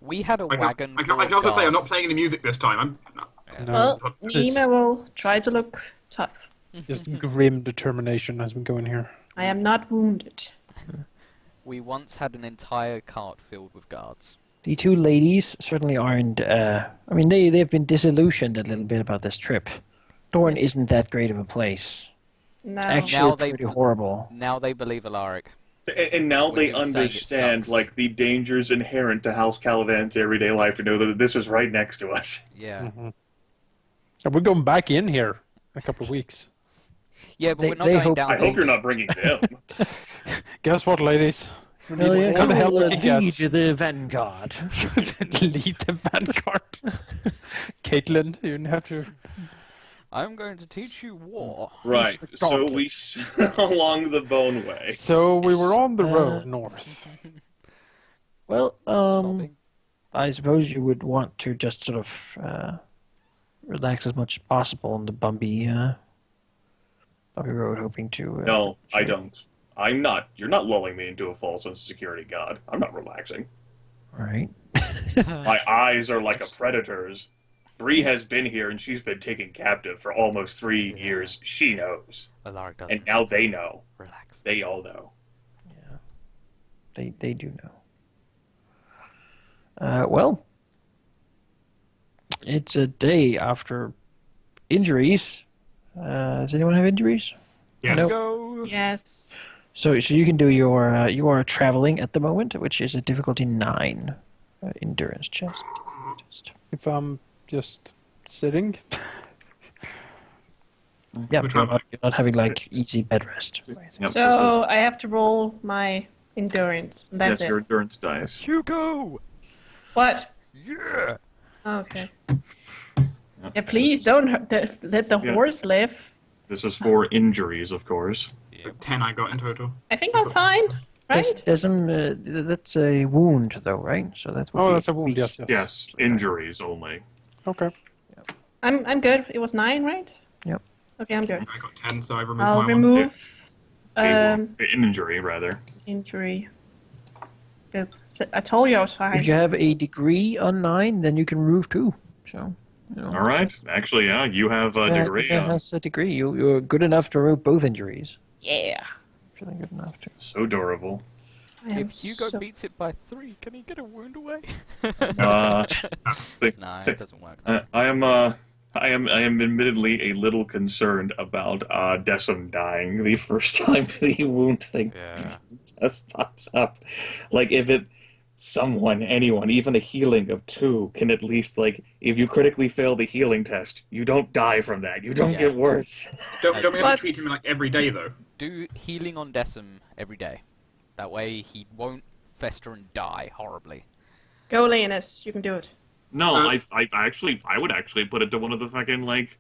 We had a wagon I full can of also say I'm not guards. playing any music this time. No, Well, it's just- Nima will try to look tough. Just grim determination as we go in here. I am not wounded. We once had an entire cart filled with guards. The two ladies certainly aren't. I mean, they've been disillusioned a little bit about this trip. Dorne isn't that great of a place. No. Actually, Now they pretty pl- horrible. Now they believe Alaric. And now When they he was saying it understand, sucks. like, the dangers inherent to House Caladan's everyday life to know that this is right next to us. Yeah. And we're going back in here in a couple of weeks. Yeah, but They- we're not they going hope- down. I hope you're the- not bringing them. Guess what, ladies? We need Well, yeah, all the help we lead can get. the vanguard. Lead the vanguard. Caitlin, you didn't have to... I'm going to teach you war. Right, so we along the Bone Way. So we were on the road north. Well, Sobbing. I suppose you would want to just sort of relax as much as possible on the bumpy road, hoping to. No, I don't. I'm not. You're not lulling me into a false sense of security, God. I'm not relaxing. All right. My eyes are like a predator's. Bree has been here and she's been taken captive for almost 3 years. She knows. Alaric doesn't. And now they know. Relax. They all know. They do know. Well, it's a day after injuries. Does anyone have injuries? Yes. No. Go. Yes. So you can do your you are traveling at the moment, which is a difficulty 9 endurance test. If I'm just sitting. Yeah, We're you're not having like easy bed rest. or anything. Yep, So I have to roll my endurance. And that's yes, it. your endurance dice. Hugo. What? Yeah. Okay. Yeah, please don't let the Yeah. horse live. This is for injuries, of course. 10 I got in total. I think I'm fine, right? There's some. That's a wound, though, right? So that. Would Oh, be that's a wound, yes, yes. Yes, injuries only. Okay. I'm good. It was 9, right? Yep. Okay, I'm good. I got 10, so I removed I'll my remove An injury, rather. injury. Good. So I told you I was fine. If you have a degree on 9, then you can remove 2. So. You know. All right. Actually, yeah, you have a Yeah, degree. yeah, has a degree. You're good enough to remove both injuries. Yeah. Feeling good enough to. So durable. I am If Hugo so... beats it by 3, can he get a wound away? Uh, No, it doesn't work. I am admittedly a little concerned about Dessem dying the first time the wound thing Yeah. just pops up. Like, if anyone, even a healing of 2 can at least, like, if you critically fail the healing test, you don't die from that. You don't Yeah. get worse. Don't we have to Let's- treat him like every day, though? Do healing on Dessem every day. That way he won't fester and die horribly. Go, Laenys. You can do it. No, Uh, I would actually put it to one of the fucking, like,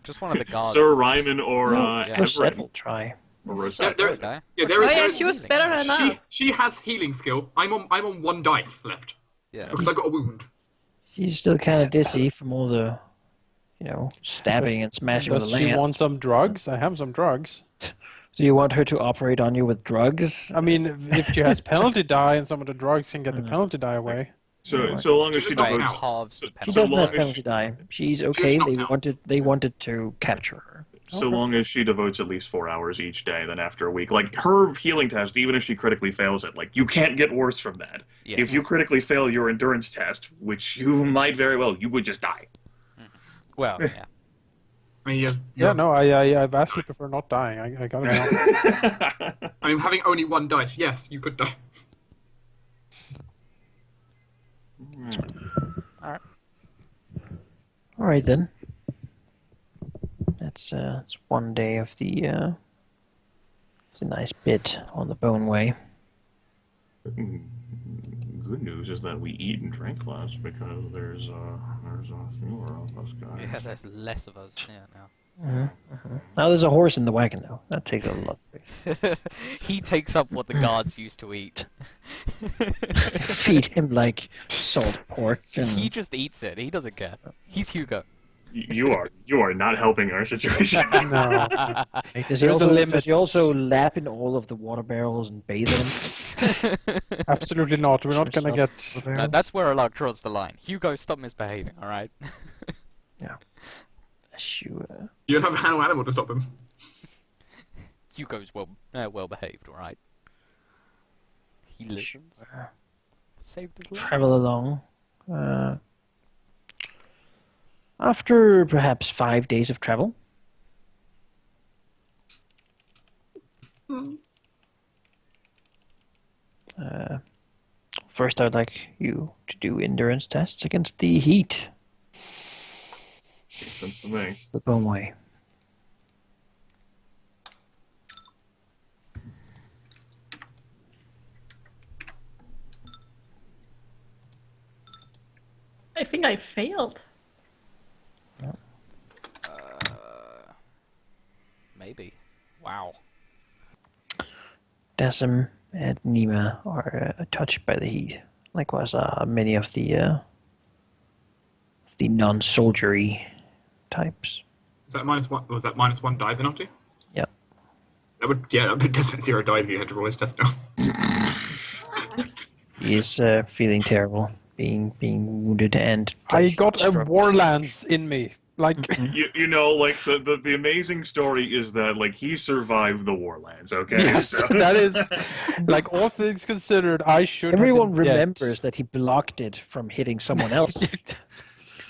Just one of the guards. Sir Ryman or, yeah. Rosette Everett. will try. Or Yeah, Rosette. there, Okay. yeah, there Oh is. yeah, there she is was better than us. she has healing skill. I'm on 1 dice left Yeah. because I got a wound. She's still kind of dizzy from all the, stabbing and smashing with Does the she lance. want some drugs? I have some drugs. Do you want her to operate on you with drugs? I mean, if she has penalty die and some of the drugs can get the penalty die away. So long as she Right. devotes... Halves the She penalty. So doesn't long have as penalty die. She's okay. not now. They wanted to capture her. So long as she devotes at least 4 hours each day, then after a week. Like, her healing test, even if she critically fails it, like, you can't get worse from that. Yeah. If you critically fail your endurance test, which you might very well, you would just die. Well, yeah. I mean, Yeah, no, I vastly prefer not dying. I got it now. I mean, having only 1 dice, yes, you could die. All right then. That's it's one day of the nice bit on the Bone Way. Good news is that we eat and drink less because there's fewer of us guys. Yeah, there's less of us. Yeah, now. Now there's a horse in the wagon though. That takes a lot. He takes up what the guards used to eat. Feed him like salt pork and He just eats it. He doesn't care. He's Hugo. You are not helping our situation. No. Does There's a limit. does he also lap in all of the water barrels and bathe in them? Absolutely not. We're not gonna get. That's where Alaric draws the line. Hugo, stop misbehaving, alright? Sure. You don't have an animal to stop him. Hugo's well behaved, alright? He listens. Saved his life. Travel along. After perhaps 5 days of travel. First, I'd like you to do endurance tests against the heat. Makes sense to me. The Boneway. I think I failed. Maybe. Wow. Dessem and Nima are touched by the heat. Likewise, many of the non-soldiery types. Is that -1? Was that -1 die penalty? Yep. That would definitely 0 die if you had to roll his test now. He is feeling terrible, being wounded and. I got a struck. war lance in me. Like, You know, like the amazing story is that like he survived the Warlands. Okay, yes, So- that is like all things considered. I should. Everyone have been dead. remembers that he blocked it from hitting someone else.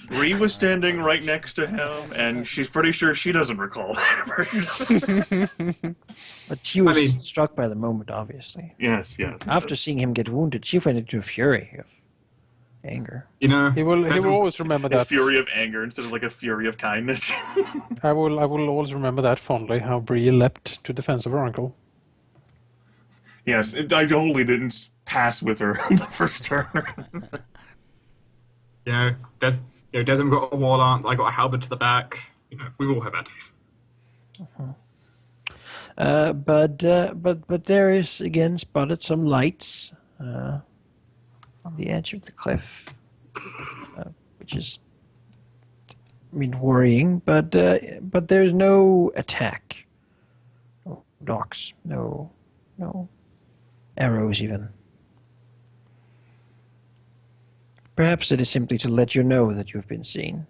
Bree was standing right next to him, and she's pretty sure she doesn't recall that. But she was I mean- struck by the moment, obviously. yes. After seeing him get wounded, she went into a fury of anger. You know, He will always remember A that. fury of anger instead of like a fury of kindness. I will always remember that fondly. How Bree leapt to defense of her uncle. Yes, I totally didn't pass with her on the first turn. Desmond got a war lance, I got a halberd to the back. You know, we all have our days. But there is again spotted some lights on the edge of the cliff, which is, worrying. But there's no attack, no knocks, no arrows even. Perhaps it is simply to let you know that you've been seen.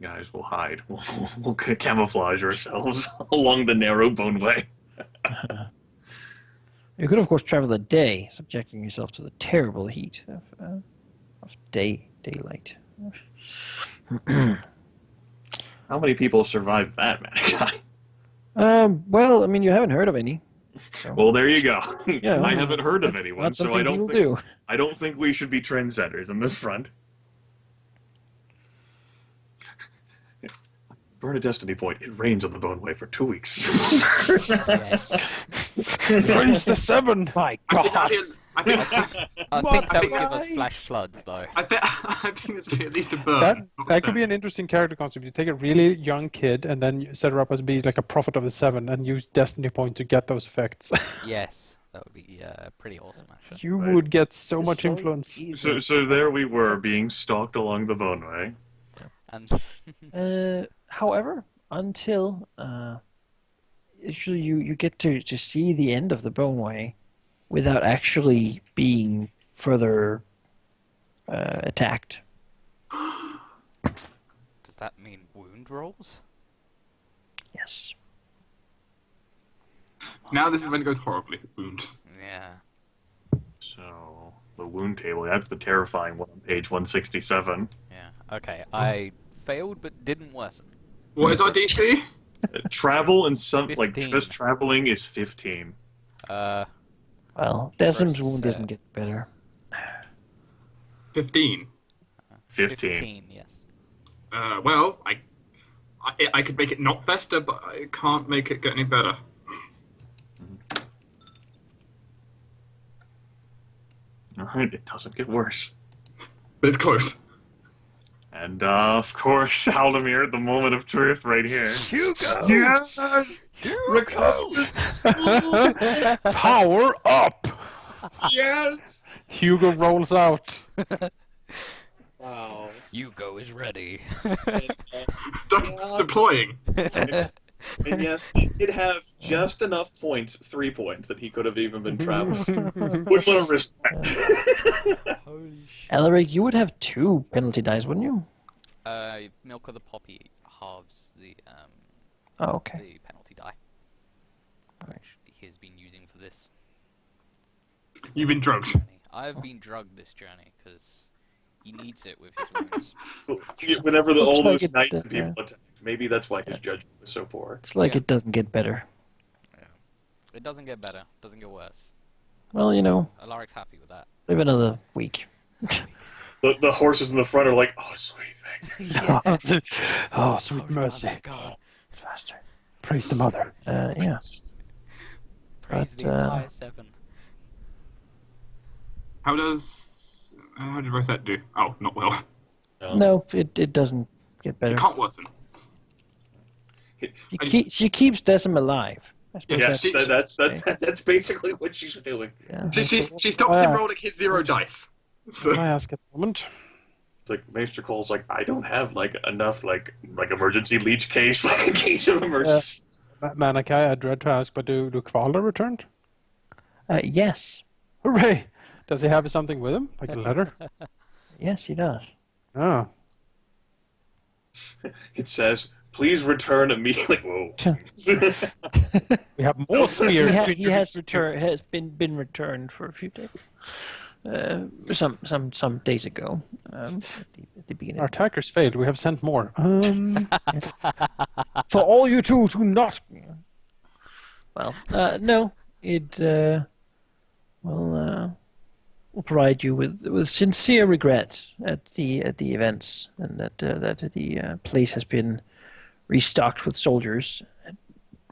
Guys, we'll hide. We'll camouflage ourselves along the narrow boneway. You could, of course, travel a day, subjecting yourself to the terrible heat of daylight. How many people survived that, Manaki? Well, you haven't heard of any. So. Well, there you go. Yeah, I haven't heard of That's anyone, not so something I don't people think do. I don't think we should be trendsetters on this front. Burn a destiny point. It rains on the boneway for 2 weeks. Yes. Prince the Seven. My I God! think I think that would give us flash floods, though. I think it's at least a burn. That could be an interesting character concept. You take a really young kid and then you set her up as being like a prophet of the Seven and use destiny point to get those effects. Yes, that would be pretty awesome, actually. You Right. would get so much influence. So there we were, being stalked along the boneway. And However, until actually you get to see the end of the boneway without actually being further attacked. does that mean wound rolls? Yes. Now this is when it goes horribly. Wound. Yeah. So the wound table, that's the terrifying one on page 167. Yeah. Okay, I failed but didn't worsen. What is our DC? Travel and some like 15. just traveling is 15. Well, Desem's Versus, wound doesn't get better. 15. 15. Yes. Well, I could make it not better, but I can't make it get any better. Alright, it doesn't get worse. But it's close. And of course, Halldamir, the moment of truth right here. Hugo! Yes! Recovers! Power up! Yes! Hugo rolls out. Wow. Hugo is ready. Deploying. And yes, he did have just enough points, 3 points, that he could have even been traveling. Wouldn't want to risk that. Holy shit. Alaric, you would have 2 penalty dice, wouldn't you? Milk of the Poppy halves the Oh, okay. the penalty die, which he has been using for this You've been drugged. journey. I've been drugged this journey because he needs it with his wounds. Whenever all Looks like those it, knights and people yeah. attacked, maybe that's why his judgment was so poor. Looks like Yeah. it doesn't get better. It doesn't get better, doesn't get worse. Well, you know, Alaric's happy with that. live another week. The horses in the front are like, oh, sweet thing. Oh, sweet mercy. Oh my God. Faster. Praise the mother. Yeah. Praise But, the entire 7. How did Rosette do? Oh, not well. No, it doesn't get better. It can't worsen. She keeps Dessem alive. I suppose Yes, that's- that's basically what she's doing. yeah. She stops him rolling his 0 dice. So, Can I ask at the moment? It's like Maester Cole's like, I don't have enough emergency leech case, like in case of emergency. Manaki, I dread to ask, but do Kvalda returned? Yes. Hooray! Does he have something with him, like a letter? Yes, he does. Oh. It says, please return immediately. Whoa. We have more spears. He has been returned for a few days. Some days ago. At the beginning. Our attackers failed. We have sent more. For all you two to not. Well, no, it will provide you with sincere regrets at the events, and that the place has been restocked with soldiers,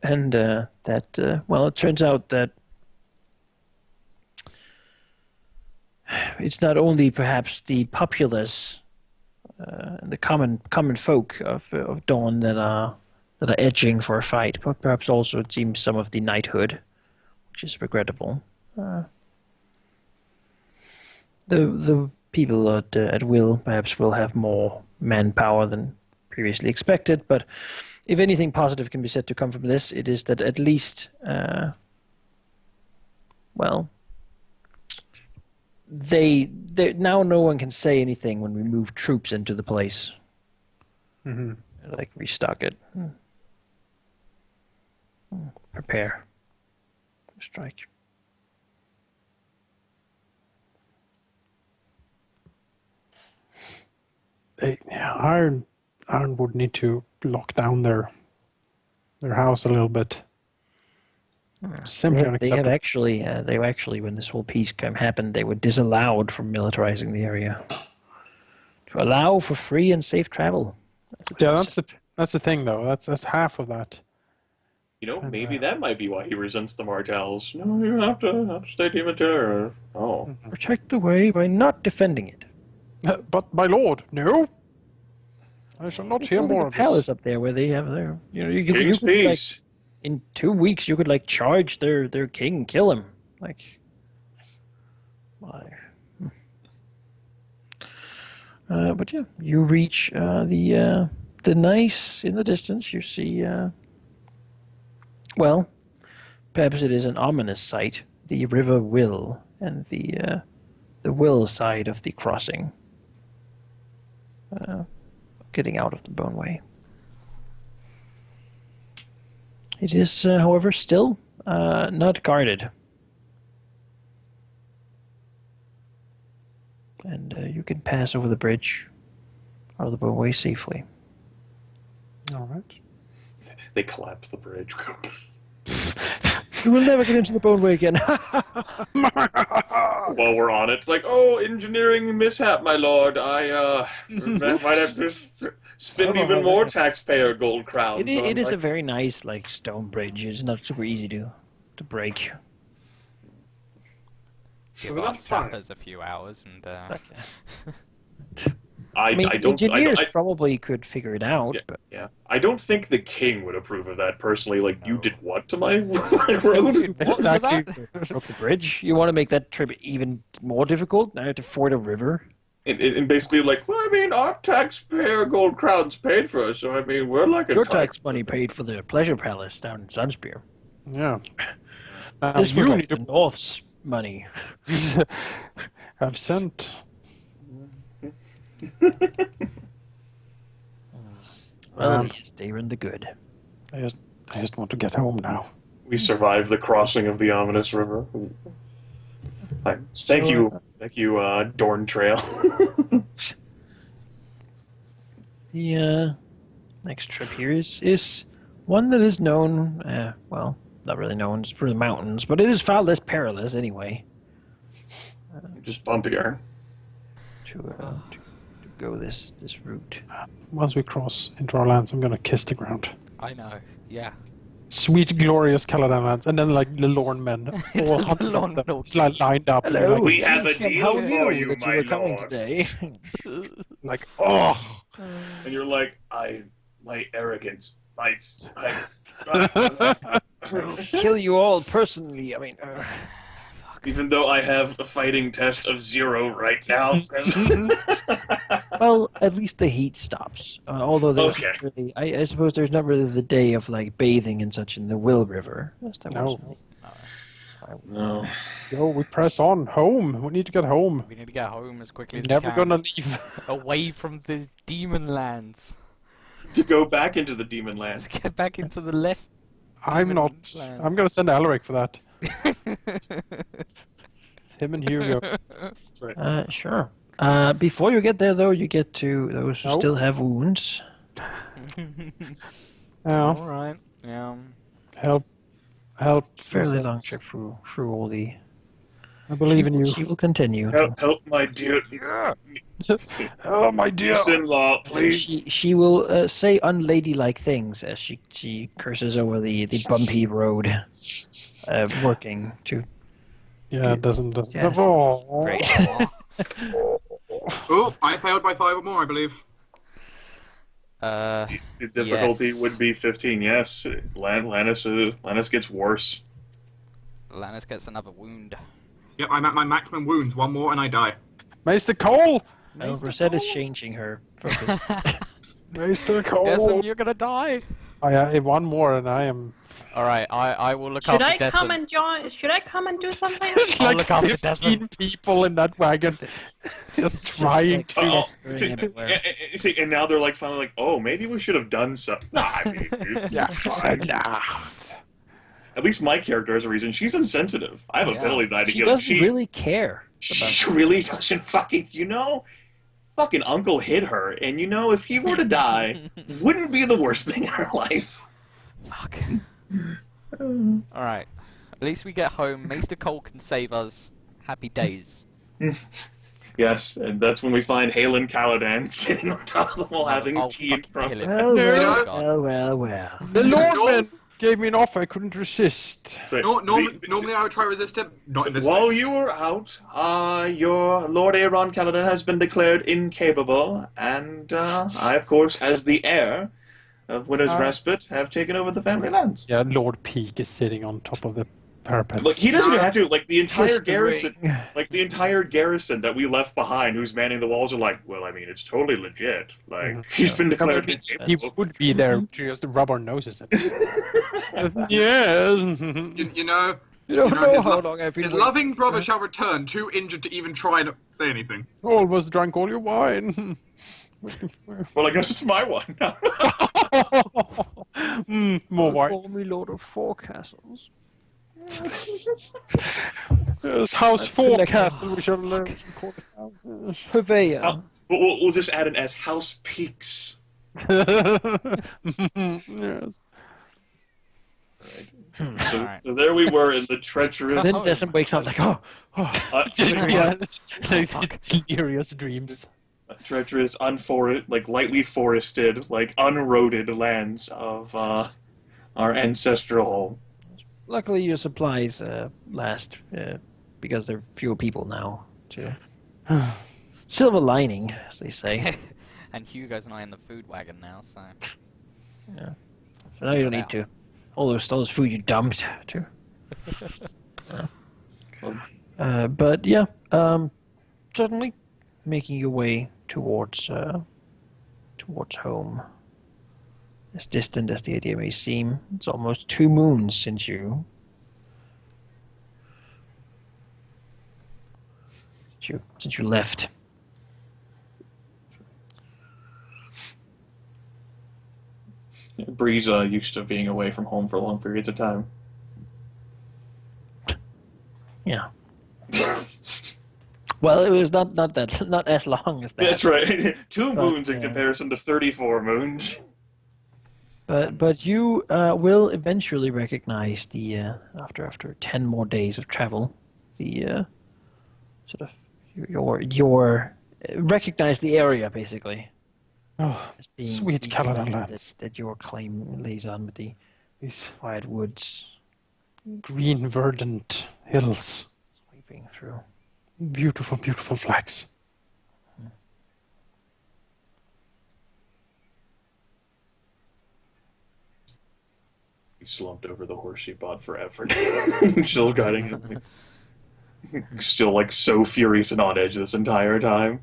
and that well, it turns out that it's not only perhaps the populace and the common folk of Dawn that are edging for a fight, but perhaps also it seems some of the knighthood, which is regrettable. The people at Will perhaps will have more manpower than previously expected, but if anything positive can be said to come from this, it is that at least, well, they now no one can say anything when we move troops into the place. Mm-hmm. Like restock it. Prepare. Strike. Iron would need to lock down their house a little bit. Simply They have unacceptable. actually, when this whole peace happened, they were disallowed from militarizing the area to allow for free and safe travel. Yeah, that's the thing though. That's half of that. You know, maybe that might be why he resents the Martells. No, you have to stay team terror. Oh. Protect the way by not defending it. But my lord, no. I shall not hear Building more a of palace this. up there where they have their, you King's could, like, peace. in 2 weeks you could charge their king and kill him. But yeah, you reach the nice in the distance. You see, well, perhaps it is an ominous sight. The River Will and the Will side of the crossing, getting out of the Boneway. It is, however, still not guarded. And you can pass over the bridge out of the Boneway safely. All right. They collapse the bridge. You will never get into the Boneway again. While we're on it, engineering mishap, my lord. I might have to spend even more taxpayer gold crowns. It is a very nice, stone bridge. It's not super easy to break. Give Well, our that's fine. sappers a few hours and I don't. Engineers probably could figure it out. Yeah, But yeah. I don't think the king would approve of that personally. You did what to my road? What was Exactly. that? broke the bridge. You want to make that trip even more difficult? Now you have to ford a river. And basically like, well, I mean, our taxpayer gold crowns paid for us, so I mean, we're like Your entitled. tax money paid for the pleasure palace down in Sunspear. Yeah. This You was like need the to North's money. have sent. Well, at least they were in the good. I just want to get home now. We survived the crossing of the ominous river. Thank you, Dorn Trail. The next trip here is one that is known, well, not really known for the mountains, but it is far less perilous anyway. Just bumpier. To go this route. Once we cross into our lands, I'm gonna kiss the ground. I know. Yeah. Sweet, glorious Caladan lands, and then like the Lorne men, all hundred Lorne of them, men. just, like, lined up. and Hello. like, We have a Somehow deal knew for you, that my you were coming lord. today. like, oh. And you're like, my arrogance, Kill you all personally. I mean, even though I have a fighting test of 0 right now. well, at least the heat stops. Although there's Okay. not really, I suppose there's not really the day of like bathing and such in the Will River. No. No. Yo, we press on home. We need to get home. We need to get home as quickly as Never we can. gonna leave. Away from the demon lands. To go back into the demon land. To get back into the less. I'm demon not. lands. I'm gonna send Alaric for that. Him and Hugo. Sure. Before you get there, though, you get to those who Nope. still have wounds. Yeah. All right. Yeah. Help. Fairly long trip through all the. I believe in you. She will continue. Help my dear Oh my dear. in-law, please. She will say unladylike things as she curses over the bumpy road, working to. Yeah, it doesn't. Yes. Oh. Great. Oh, I failed by 5 or more, I believe. The difficulty Yes. would be 15, yes. Laenys gets worse. Laenys gets another wound. Yep, I'm at my maximum wounds. 1 more and I die. Maester Cole. No, Rosette is changing her focus. Maester Cole. Dessem, you're gonna die. I have one more, and I am. All right, I will look Should after I Dessem. come and join? Should I come and do something? There's I'll like look after 15 people in that wagon, just trying to. Uh-oh. Going everywhere. See, and now they're like finally like, oh, maybe we should have done so. Nah, I mean, Yeah, fine. Nah. at least my character has a reason. She's insensitive. I have a Yeah. ability that I She give. doesn't really care. She really doesn't fucking, fucking uncle hid her, and if he were to die, wouldn't be the worst thing in her life. Fuck. All right. At least we get home. Maester Cole can save us. Happy days. Yes, and that's when we find Halldamir Caladan sitting on top of them all having I'll tea in fucking front kill of him. Well, No. well. The Lordman gave me an offer I couldn't resist. So, Normally I would try to resist him. Not in this while case. you were out, your Lord Aaron Caladan has been declared incapable, and I, of course, as the heir of Winter's Respite, have taken over the family lands. Yeah, Lord Peak is sitting on top of the parapet. Look, he doesn't even have to. Like the entire Kiss the garrison, ring. that we left behind, who's manning the walls, are like, well, I mean, it's totally legit. Like he's been declared He incapable. would be there just to rub our noses. Yes. You know, You don't You know, know his how lo- long I've been his waiting. loving brother shall return, too injured to even try and say anything. Almost drank all your wine. Well, I guess it's my one. More wine. Call me Lord of Four Castles. Yes, House That's collectible. Forecastle, we shall learn to call it now. Purveyor. Oh, we'll just add an S. House Peaks. Yes. So, Alright. so there we were in the treacherous. Then Dessem wakes up like, oh. Yeah, like delirious dreams. treacherous, lightly forested, unroaded lands of our ancestral home. Luckily, your supplies last because there are fewer people now. Too. Silver lining, as they say. And Hugo's and I in the food wagon now, so. So now you don't need to. All those food you dumped too. But yeah, certainly making your way towards home. As distant as the idea may seem, it's almost 2 moons since you left. Bree's used to being away from home for long periods of time. Yeah. Well, it was not as long as that. That's right. 2 But, moons in comparison to 34 moons. But you will eventually recognize the after 10 more days of travel, the sort of your recognize the area basically. Oh, As being sweet the Caladan land lands. that your claim lays on with the These quiet woods green, verdant hills. sweeping through. Beautiful, beautiful flags. He slumped over the horse she bought for effort. Still guiding him. Still, like, so furious and on edge this entire time.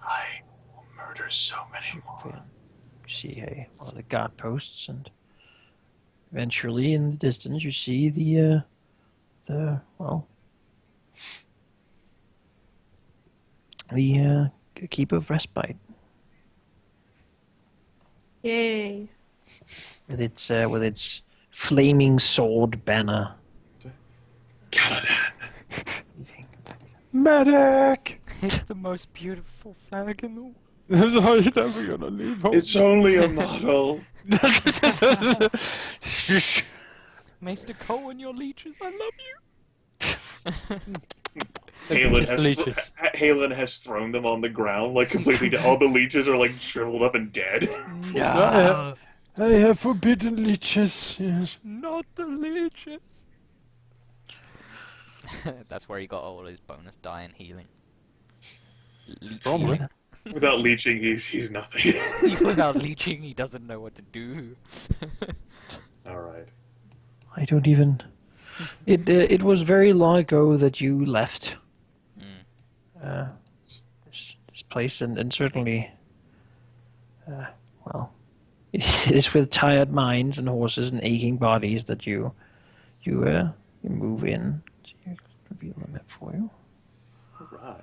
I will murder so many more. You see one of the guard posts, and eventually in the distance you see the Keep of Respite Yay. with its flaming sword banner. Caladan! Medic! It's the most beautiful flag in the world. Are you never gonna leave home? It's only a model. Shush. Maester Cole and your leeches, I love you. Halen has thrown them on the ground, like completely. All the leeches are like shriveled up and dead. No, I have forbidden leeches. Yes. not the leeches. That's where he got all his bonus die and healing. Probably. Without leeching, he's nothing. Without leeching, he doesn't know what to do. All right. I don't even. It was very long ago that you left this place, and certainly, well, it is with tired minds and horses and aching bodies that you move in. So you reveal the map for you. All right.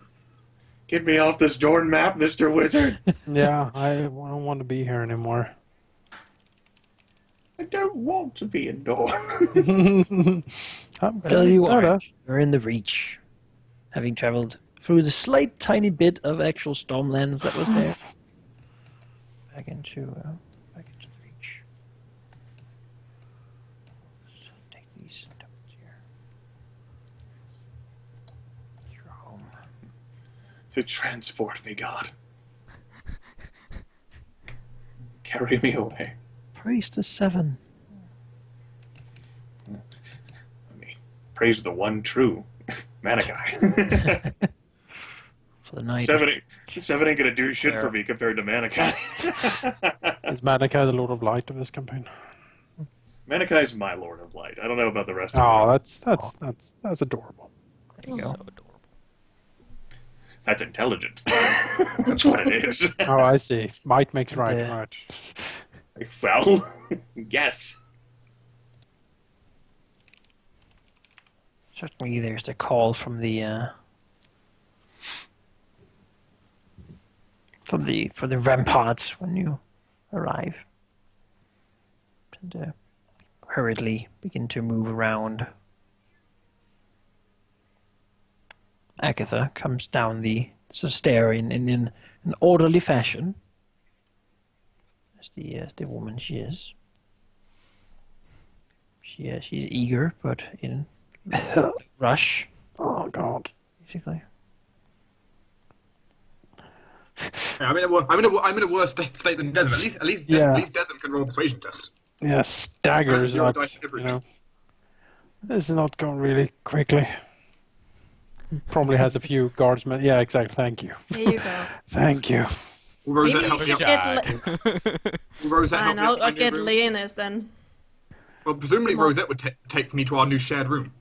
Get me off this Jordan map, Mr. Wizard. Yeah, I don't want to be here anymore. I don't want to be indoors. Well, you are. You're in the Reach, having traveled through the slight tiny bit of actual Stormlands that was there. Back into the Reach. So take these tokens here. It's your home. To transport me, God. Carry me away. Praise the 7. I mean, praise the one true Manaki. For the night. Seven ain't gonna do shit for me compared to Manaki. Is Manaki the Lord of Light of this campaign? Manakai's my Lord of Light. I don't know about the rest of Oh, you. that's adorable. There you go. So adorable. That's intelligent. That's what it is. Oh, I see. Might makes right. Yeah. Right. Well, yes. Certainly, there's the call from the ramparts when you arrive, and hurriedly begin to move around. Agatha comes down the stair in an orderly fashion, as the woman she is. She's eager, but in rush, Oh God. basically. Yeah, I'm in a worse state than Dessem. At least Dessem can roll a persuasion test. Yeah, staggers Zero up. dice every You know, this is not going really quickly. Probably has a few guardsmen. Yeah, exactly. Thank you. There you go. Thank you. Will Rosette Maybe help you me should out? get Will Rosette help Fine, me out? I'll get Laenys then. Well, presumably Rosette would take me to our new shared room.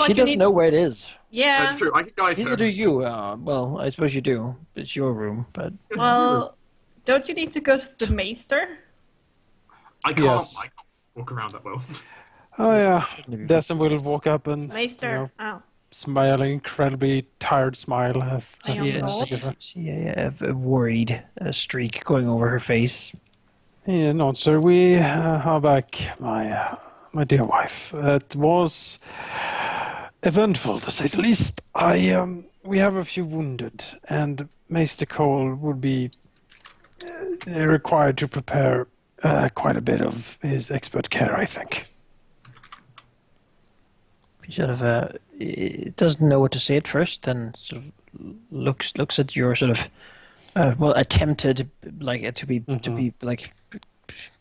She doesn't know where it is. Yeah. That's true. I can guide Neither her. do you. Well, I suppose you do. It's your room, but Well, don't you need to go to the maester? I can't. Yes. I can't walk around that well. Oh yeah. Dessem will walk up and Maester. Oh. smile an incredibly tired smile. I am not. She a worried streak going over her face. Yeah, no, sir. We are back, my dear wife. It was eventful, to say the least. We have a few wounded, and Maester Cole would be required to prepare quite a bit of his expert care, I think. He sort of doesn't know what to say at first, then sort of looks at your sort of attempted to be like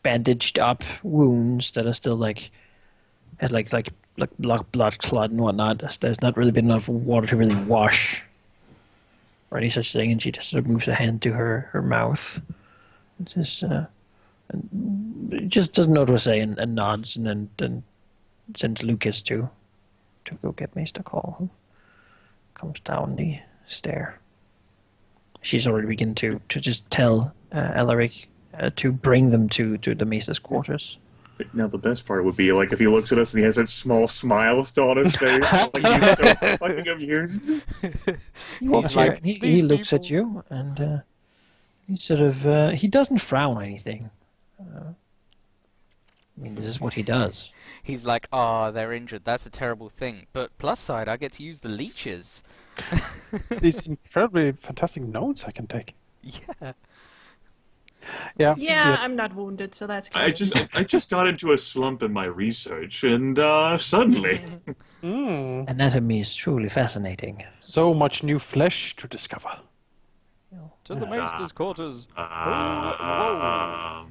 bandaged up wounds that are still like blood clot and whatnot. There's not really been enough water to really wash or any such thing, and she just sort of moves a hand to her mouth, and just doesn't know what to say, and nods, and then sends Lucas to go get Maester Cole, who comes down the stair. She's already begun to just tell Alaric to bring them to the Maester's quarters. Now the best part would be like if he looks at us and he has that small smile still on his face, like he's so fucking amused. He walks here, he looks at you, and he sort of he doesn't frown or anything. I mean, this is what he does. He's like, they're injured. That's a terrible thing. But plus side, I get to use the leeches. These incredibly fantastic notes I can take. Yeah. Yeah. Yeah, I'm not wounded, so that's good. I just got into a slump in my research, and suddenly, Anatomy is truly fascinating. So much new flesh to discover. To the Maester's quarters. A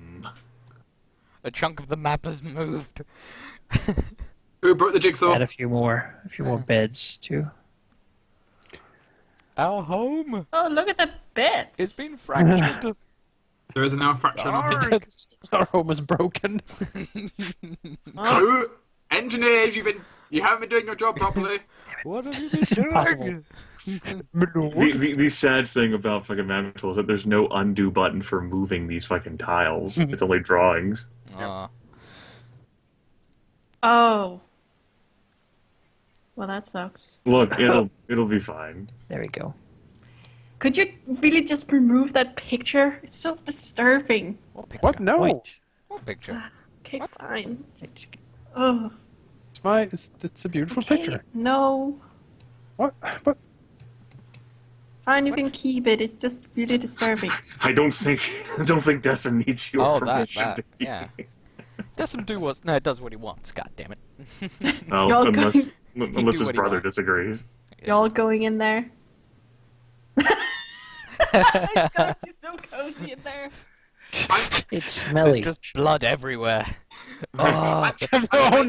chunk of the map has moved. Who broke the jigsaw? Add a few more beds too. Our home. Oh, look at the bits. It's been fractured. There is now a fracture on our Our home is broken. Oh, engineers, you haven't been doing your job properly. What have you been It's impossible. the sad thing about fucking Mantle is that there's no undo button for moving these fucking tiles. It's only drawings. Oh. Well, that sucks. Look, it'll be fine. There we go. Could you really just remove that picture? It's so disturbing. What picture? What? No. Point. What picture? Okay, fine. Oh. It's a beautiful Okay, picture. no. What? But Fine, you can keep it. It's just really disturbing. I don't think Dessem needs your permission. That. Yeah. Dessem does what he wants. God damn it. No, Y'all unless going- unless his what he brother wants. disagrees. Y'all going in there? It's going to be so cozy in there. It's There's smelly. just blood everywhere. oh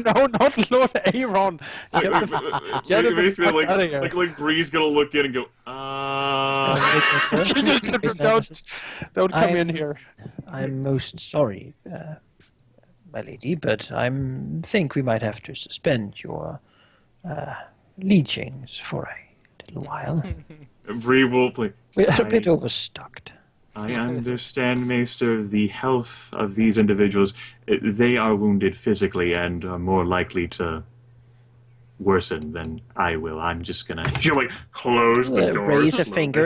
no, not Lord Aaron. Basically, fuck outta here. like Bree's gonna look in and go, Don't come in here. I'm most sorry, my lady, but I think we might have to suspend your leechings for a little while. Bree will play. We're a bit overstocked. I understand, Maester, the health of these individuals. They are wounded physically and are more likely to worsen than I will. I'm just gonna. She'll close the door. Raise a slowly. finger